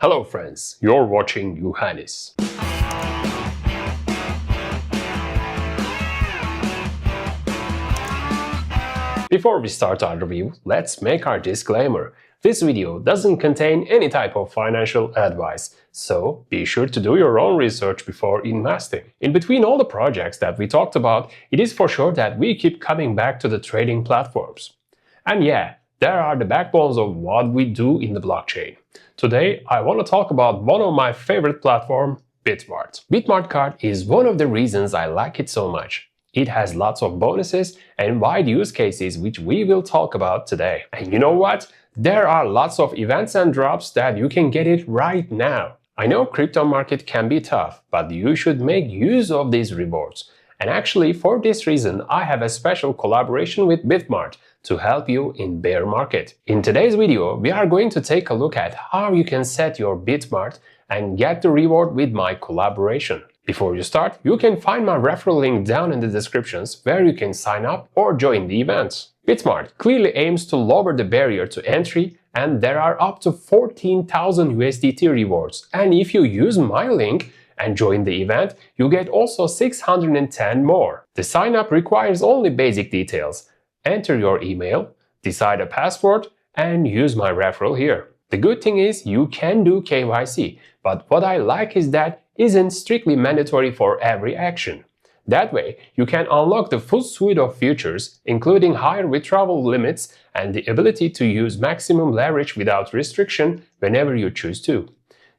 Hello friends, you're watching Yuhanis. Before we start our review, let's make our disclaimer. This video doesn't contain any type of financial advice, so be sure to do your own research before investing. In between all the projects that we talked about, it is for sure that we keep coming back to the trading platforms. And yeah, there are the backbones of what we do in the blockchain. Today, I want to talk about one of my favorite platforms, BitMart. BitMart Card is one of the reasons I like it so much. It has lots of bonuses and wide use cases which we will talk about today. And you know what? There are lots of events and drops that you can get it right now. I know crypto market can be tough, but you should make use of these rewards. And actually, for this reason, I have a special collaboration with BitMart to help you in bear market. In today's video, we are going to take a look at how you can set your BitMart and get the reward with my collaboration. Before you start, you can find my referral link down in the descriptions where you can sign up or join the events. BitMart clearly aims to lower the barrier to entry, and there are up to 14,000 USDT rewards. And if you use my link and join the event, you get also 610 more. The sign up requires only basic details. Enter your email, decide a password, and use my referral here. The good thing is you can do KYC, but what I like is that isn't strictly mandatory for every action. That way, you can unlock the full suite of features, including higher withdrawal limits and the ability to use maximum leverage without restriction whenever you choose to.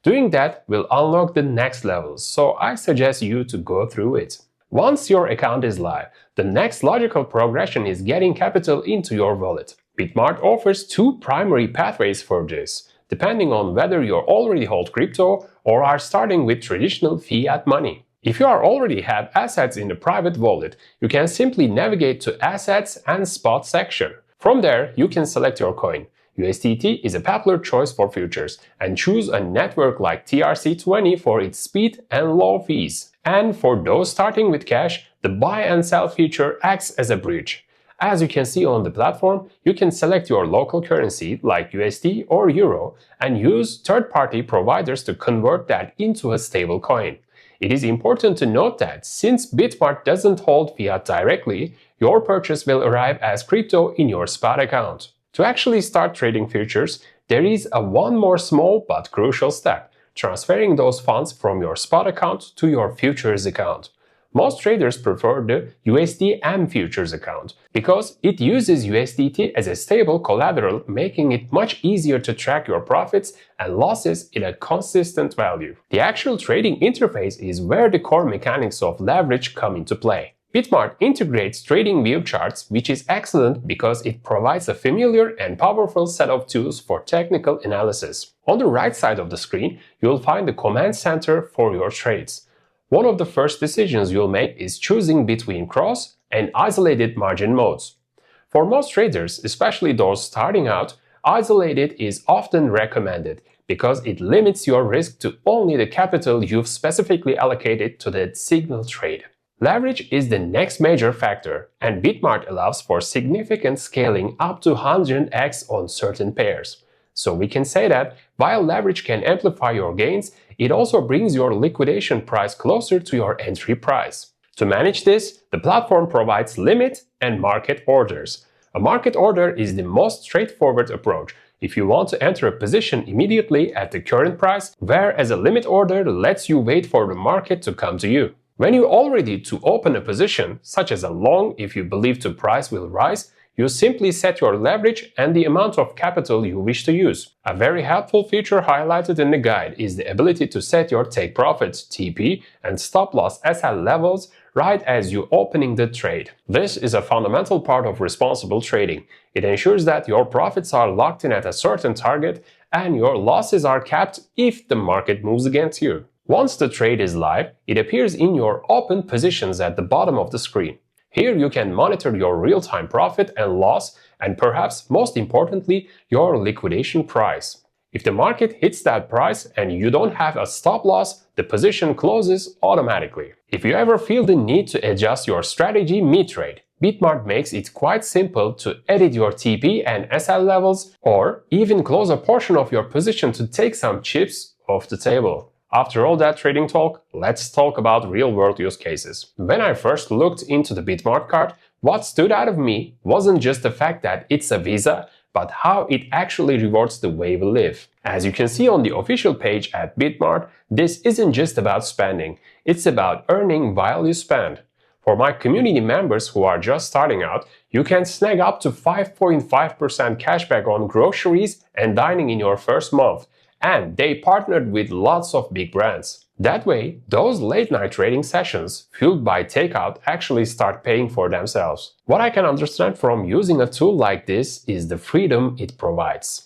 Doing that will unlock the next levels, so I suggest you to go through it. Once your account is live, the next logical progression is getting capital into your wallet. BitMart offers two primary pathways for this, depending on whether you already hold crypto or are starting with traditional fiat money. If you already have assets in the private wallet, you can simply navigate to Assets and Spot section. From there, you can select your coin. USDT is a popular choice for futures, and choose a network like TRC20 for its speed and low fees. And for those starting with cash, the buy and sell feature acts as a bridge. As you can see on the platform, you can select your local currency like USD or Euro and use third-party providers to convert that into a stable coin. It is important to note that since BitMart doesn't hold fiat directly, your purchase will arrive as crypto in your spot account. To actually start trading futures, there is one more small but crucial step: transferring those funds from your spot account to your futures account. Most traders prefer the USDM futures account because it uses USDT as a stable collateral, making it much easier to track your profits and losses in a consistent value. The actual trading interface is where the core mechanics of leverage come into play. BitMart integrates trading view charts, which is excellent because it provides a familiar and powerful set of tools for technical analysis. On the right side of the screen, you'll find the command center for your trades. One of the first decisions you'll make is choosing between cross and isolated margin modes. For most traders, especially those starting out, isolated is often recommended because it limits your risk to only the capital you've specifically allocated to that single trade. Leverage is the next major factor, and BitMart allows for significant scaling up to 100x on certain pairs. So we can say that while leverage can amplify your gains, it also brings your liquidation price closer to your entry price. To manage this, the platform provides limit and market orders. A market order is the most straightforward approach if you want to enter a position immediately at the current price, whereas a limit order lets you wait for the market to come to you. When you're all ready to open a position, such as a long if you believe the price will rise, you simply set your leverage and the amount of capital you wish to use. A very helpful feature highlighted in the guide is the ability to set your take profits (TP) and stop loss (SL) levels right as you're opening the trade. This is a fundamental part of responsible trading. It ensures that your profits are locked in at a certain target and your losses are capped if the market moves against you. Once the trade is live, it appears in your open positions at the bottom of the screen. Here you can monitor your real-time profit and loss, and perhaps most importantly, your liquidation price. If the market hits that price and you don't have a stop loss, the position closes automatically. If you ever feel the need to adjust your strategy mid-trade, BitMart makes it quite simple to edit your TP and SL levels, or even close a portion of your position to take some chips off the table. After all that trading talk, let's talk about real-world use cases. When I first looked into the BitMart card, what stood out of me wasn't just the fact that it's a Visa, but how it actually rewards the way we live. As you can see on the official page at BitMart, this isn't just about spending, it's about earning while you spend. For my community members who are just starting out, you can snag up to 5.5% cashback on groceries and dining in your first month. And they partnered with lots of big brands. That way, those late-night trading sessions, fueled by takeout, actually start paying for themselves. What I can understand from using a tool like this is the freedom it provides.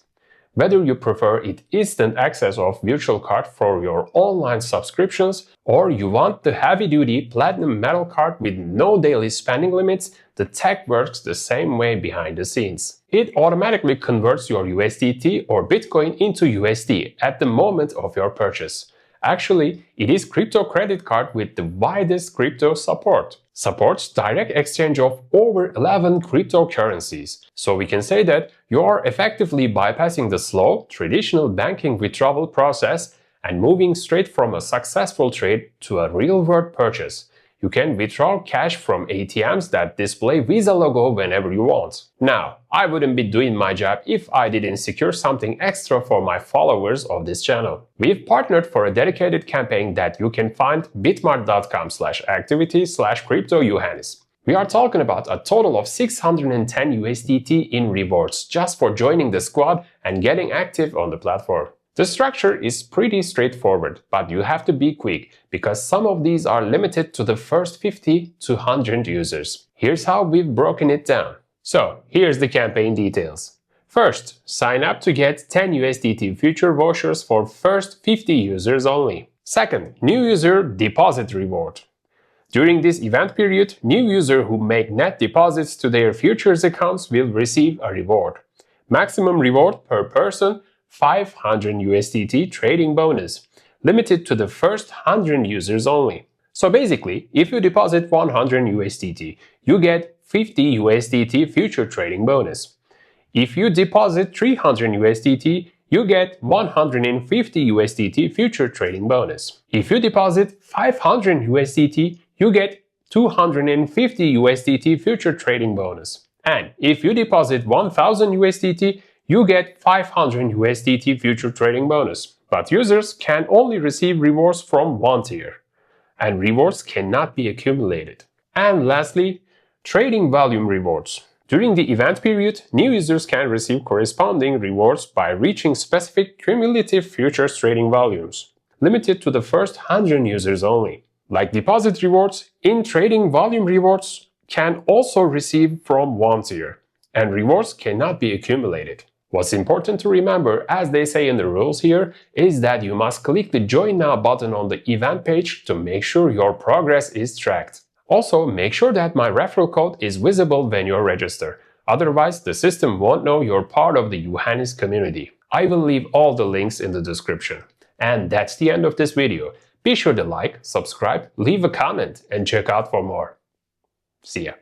Whether you prefer instant access of virtual card for your online subscriptions, or you want the heavy-duty platinum metal card with no daily spending limits, the tech works the same way behind the scenes. It automatically converts your USDT or Bitcoin into USD at the moment of your purchase. Actually, it is crypto credit card with the widest crypto support. Supports direct exchange of over 11 cryptocurrencies. So we can say that you are effectively bypassing the slow, traditional banking withdrawal process and moving straight from a successful trade to a real-world purchase. You can withdraw cash from ATMs that display Visa logo whenever you want. Now, I wouldn't be doing my job if I didn't secure something extra for my followers of this channel. We've partnered for a dedicated campaign that you can find bitmart.com/activity/Crypto Yuhanis. We are talking about a total of 610 USDT in rewards just for joining the squad and getting active on the platform. The structure is pretty straightforward, but you have to be quick because some of these are limited to the first 50 to 100 users. Here's how we've broken it down. So, here's the campaign details. First, sign up to get 10 USDT future vouchers for first 50 users only. Second, new user deposit reward. During this event period, new users who make net deposits to their futures accounts will receive a reward. Maximum reward per person 500 USDT trading bonus, limited to the first 100 users only. So basically, if you deposit 100 USDT, you get 50 USDT future trading bonus. If you deposit 300 USDT, you get 150 USDT future trading bonus. If you deposit 500 USDT, you get 250 USDT future trading bonus. And if you deposit 1000 USDT, you get 500 USDT future trading bonus. But users can only receive rewards from one tier, and rewards cannot be accumulated. And lastly, trading volume rewards. During the event period, new users can receive corresponding rewards by reaching specific cumulative futures trading volumes, limited to the first 100 users only. Like deposit rewards, in trading volume rewards can also receive from one tier, and rewards cannot be accumulated. What's important to remember, as they say in the rules here, is that you must click the Join Now button on the event page to make sure your progress is tracked. Also, make sure that my referral code is visible when you register. Otherwise, the system won't know you're part of the Yuhanis community. I will leave all the links in the description. And that's the end of this video. Be sure to like, subscribe, leave a comment, and check out for more. See ya.